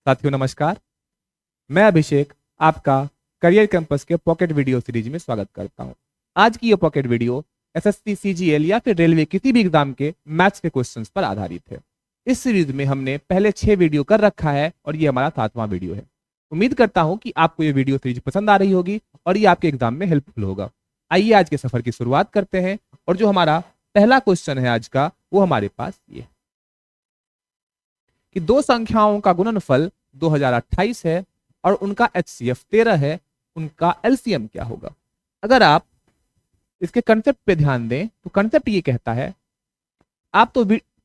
साथियों नमस्कार। मैं अभिषेक आपका करियर कैंपस के पॉकेट वीडियो सीरीज में स्वागत करता हूं। आज की ये पॉकेट वीडियो एसएससी, सीजीएल या फिर रेलवे किसी भी एग्जाम के मैथ्स के क्वेश्चंस पर आधारित है। इस सीरीज में हमने पहले 6 वीडियो कर रखा है और ये हमारा 7वां वीडियो है। उम्मीद करता हूं कि आपको ये वीडियो सीरीज पसंद आ रही होगी और ये आपके एग्जाम में हेल्पफुल होगा। आइए आज के सफर की शुरुआत करते हैं और जो हमारा पहला क्वेश्चन है आज का वो हमारे पास ये है कि दो संख्याओं का गुणनफल 2028 है और उनका HCF 13 है, उनका LCM क्या होगा। अगर आप इसके कंसेप्ट पे ध्यान दें तो कंसेप्ट ये कहता है, आप तो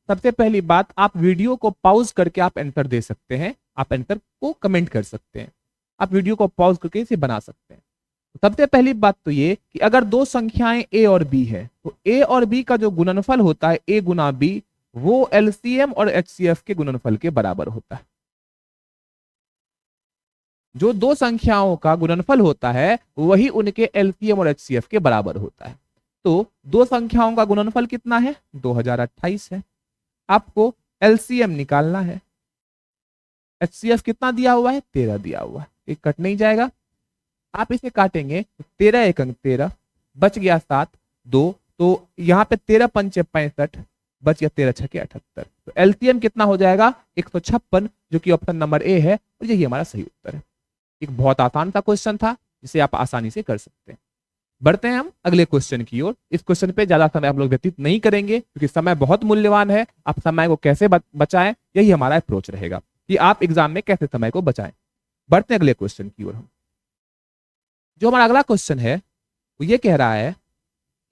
सबसे पहली बात आप वीडियो को पॉज करके आप आंसर दे सकते हैं, आप आंसर को कमेंट कर सकते हैं, आप वीडियो को पॉज करके इसे बना सकते हैं। सबसे पहली बात तो ये कि अगर दो संख्याएं A और B है तो A और B का जो गुणनफल होता है A गुना B वो LCM और HCF के गुणनफल के बराबर होता है। जो दो संख्याओं का गुणनफल होता है वही उनके LCM और HCF के बराबर होता है। तो दो संख्याओं का गुणनफल कितना है? 2028 है। आपको LCM निकालना है। HCF कितना दिया हुआ है? 13 दिया हुआ है। एक कट नहीं जाएगा, आप इसे काटेंगे 13 एकंग 13, बच गया 7 2, तो यहाँ पे 13 पंचे 65, बच गया 13 छके 78। तो LCM कितना हो जाएगा? 156, जो कि ऑप्शन नंबर ए है और यही हमारा सही उत्तर है। एक बहुत आसान सा क्वेश्चन था जिसे आप आसानी से कर सकते हैं। बढ़ते हैं हम अगले क्वेश्चन की ओर। इस क्वेश्चन पे ज्यादा समय आप लोग व्यतीत नहीं करेंगे क्योंकि समय बहुत मूल्यवान है। आप समय को कैसे बचाएं यही हमारा अप्रोच रहेगा कि आप एग्जाम में कैसे समय को बचाएं। बढ़ते हैं अगले क्वेश्चन की ओर। हम जो हमारा अगला क्वेश्चन है वो ये कह रहा है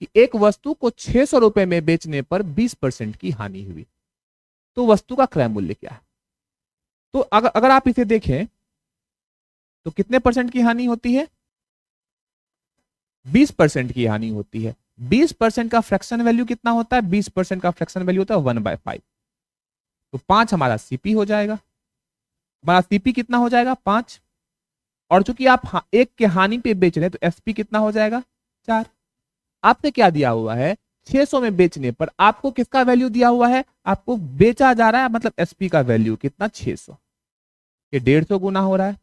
कि एक वस्तु को 600 रुपए में बेचने पर 20% की हानि हुई, तो वस्तु का क्रय मूल्य क्या है? तो अगर आप इसे देखें तो कितने परसेंट की हानि होती है? 20% की हानि होती है। 20% का फ्रैक्शन वैल्यू कितना होता है? 20% का फ्रैक्शन वैल्यू होता है 1/5। तो 5 हमारा सीपी हो जाएगा। हमारा सीपी कितना हो जाएगा? 5। और चूंकि आप एक के हानि पे बेच रहे हैं तो एसपी कितना हो जाएगा? 4। आपसे क्या दिया हुआ है? 600 में बेचने पर आपको किसका वैल्यू दिया हुआ है? आपको बेचा जा रहा है, मतलब एसपी का वैल्यू कितना? 600। ये 150 गुना हो रहा है,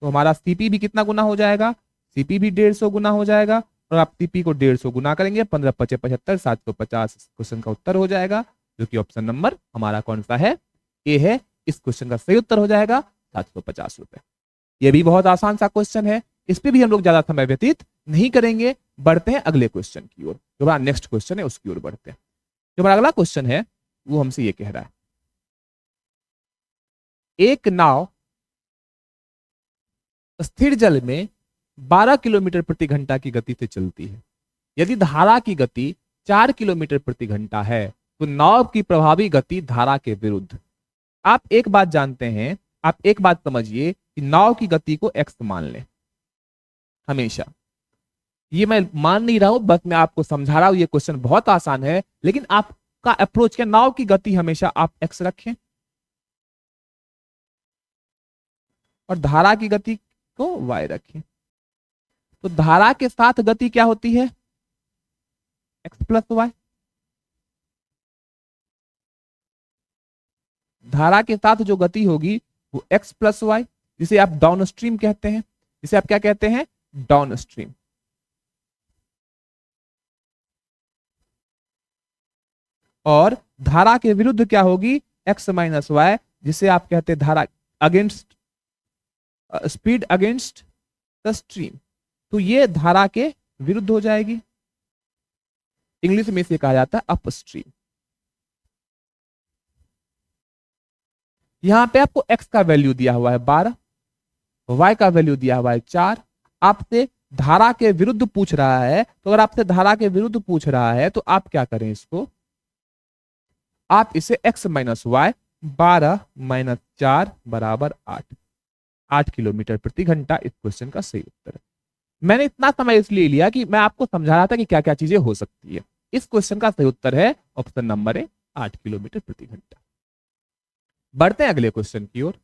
तो हमारा सीपी भी कितना गुना हो जाएगा? सीपी भी 150 गुना हो जाएगा। और आप सीपी को 150 गुना करेंगे, 15 पचे 75, 750 क्वेश्चन का उत्तर हो जाएगा, जो कि ऑप्शन नंबर हमारा कौन सा है? ए है। इस क्वेश्चन का सही उत्तर हो जाएगा 750 रुपए। यह भी बहुत आसान सा क्वेश्चन है, इस पे भी हम लोग ज्यादा समय व्यतीत नहीं करेंगे। बढ़ते हैं अगले क्वेश्चन की ओर। जो हमारा नेक्स्ट क्वेश्चन है उसकी ओर बढ़ते हैं। जो हमारा अगला क्वेश्चन है वो हमसे ये कह रहा है, एक नाव स्थिर जल में 12 किलोमीटर प्रति घंटा की गति से चलती है। यदि धारा की गति 4 किलोमीटर प्रति घंटा है तो नाव की प्रभावी गति धारा के विरुद्ध। आप एक बात जानते हैं, आप एक बात समझिए कि नाव की गति को x मान लें हमेशा। ये मैं मान नहीं रहा हूं, बस मैं आपको समझा रहा हूं। ये क्वेश्चन बहुत आसान है, लेकिन आपका अप्रोच क्या? नाव की गति हमेशा आप x रखें और धारा की गति को y रखें। तो धारा के साथ गति क्या होती है? x plus y. धारा के साथ जो गति होगी वो x प्लस वाई, जिसे आप डाउन स्ट्रीम कहते हैं। जिसे आप क्या कहते हैं? Down stream. और धारा के विरुद्ध क्या होगी? x माइनस वाई, जिसे आप कहते हैं धारा against speed against the stream. तो ये धारा के विरुद्ध हो जाएगी। इंग्लिश में इसे कहा जाता है अप स्ट्रीम। यहां पे आपको x का वैल्यू दिया हुआ है 12, y का वैल्यू दिया हुआ है 4। आपसे धारा के विरुद्ध पूछ रहा है, तो अगर आपसे धारा के विरुद्ध पूछ रहा है तो आप क्या करें? इसको आप इसे x माइनस वाई 12 माइनस 4 बराबर 8 किलोमीटर प्रति घंटा इस क्वेश्चन का सही उत्तर है। मैंने इतना समय इसलिए लिया कि मैं आपको समझा रहा था कि क्या क्या चीजें हो सकती है। इस क्वेश्चन का सही उत्तर है ऑप्शन नंबर ए, 8 किलोमीटर प्रति घंटा। बढ़ते हैं अगले क्वेश्चन की ओर।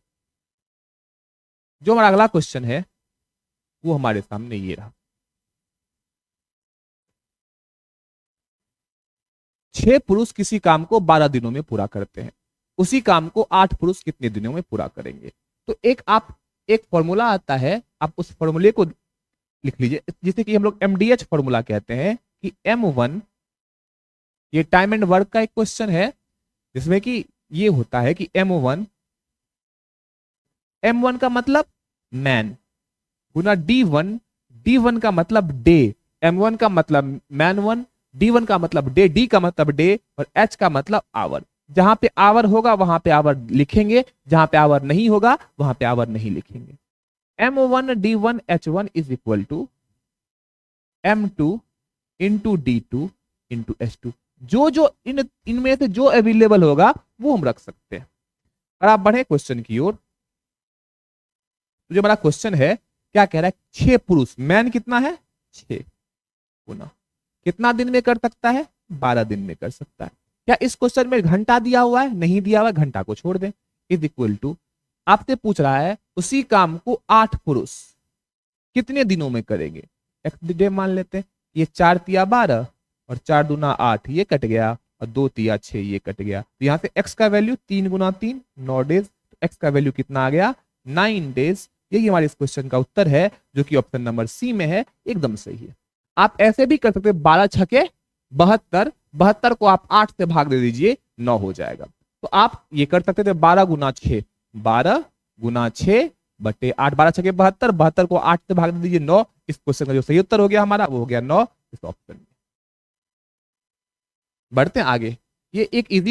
जो हमारा अगला क्वेश्चन है वो हमारे सामने ये रहा। 6 पुरुष किसी काम को 12 दिनों में पूरा करते हैं, उसी काम को 8 पुरुष कितने दिनों में पूरा करेंगे? तो एक फॉर्मूला आता है, आप उस फॉर्मूले को लिख लीजिए, जिसे कि हम लोग MDH फॉर्मूला कहते हैं कि M1, ये टाइम एंड वर्क का एक क्वेश्चन है जिसमें कि ये होता है कि M1 का मतलब मैन गुना D1 का मतलब डे, M1 का मतलब मैन 1, D1 का मतलब डे, D का मतलब डे और H का मतलब आवर। जहां पे आवर होगा वहां पे आवर लिखेंगे, जहां पे आवर नहीं होगा वहां पे आवर नहीं लिखेंगे। M1 D1 H1 is equal to M2 into D2 into H2। जो जो इनमें से जो अवेलेबल होगा वो हम रख सकते हैं। और आप बढ़े क्वेश्चन की ओर, जो हमारा क्वेश्चन है क्या कह रहा है, 6 पुरुष, मैन कितना है 6 गुना कितना दिन में कर सकता है, 12 दिन में कर सकता है। क्या इस क्वेश्चन में घंटा दिया हुआ है, नहीं दिया हुआ है, घंटा को छोड़ दें। इज इक्वल टू, आपसे पूछ रहा है उसी काम को 8 पुरुष कितने दिनों में करेंगे। एक्स डे मान लेते हैं, ये 4 तिया 12 और 4 दूना 8, ये कट गया, और 2 तिया 6, ये कट गया। तो यहाँ से एक्स का वैल्यू 3 गुना 3 9 डेज, एक्स का वैल्यू कितना आ गया 9 डेज। यही हमारे इस क्वेश्चन का उत्तर है, जो कि ऑप्शन नंबर सी में है, एकदम सही है। आप ऐसे भी कर सकते हैं, 12 छके 72, 72 को आप 8 से भाग दे दीजिए, 9 हो जाएगा। तो आप ये कर सकते थे 12 गुना 6, 12 गुना 6 बटे 8, 12 छके 72, 72 को 8 से भाग दे दीजिए 9। इस क्वेश्चन का जो सही उत्तर हो गया हमारा वो हो गया 9 इस ऑप्शन में। बढ़ते हैं आगे, ये एक इजी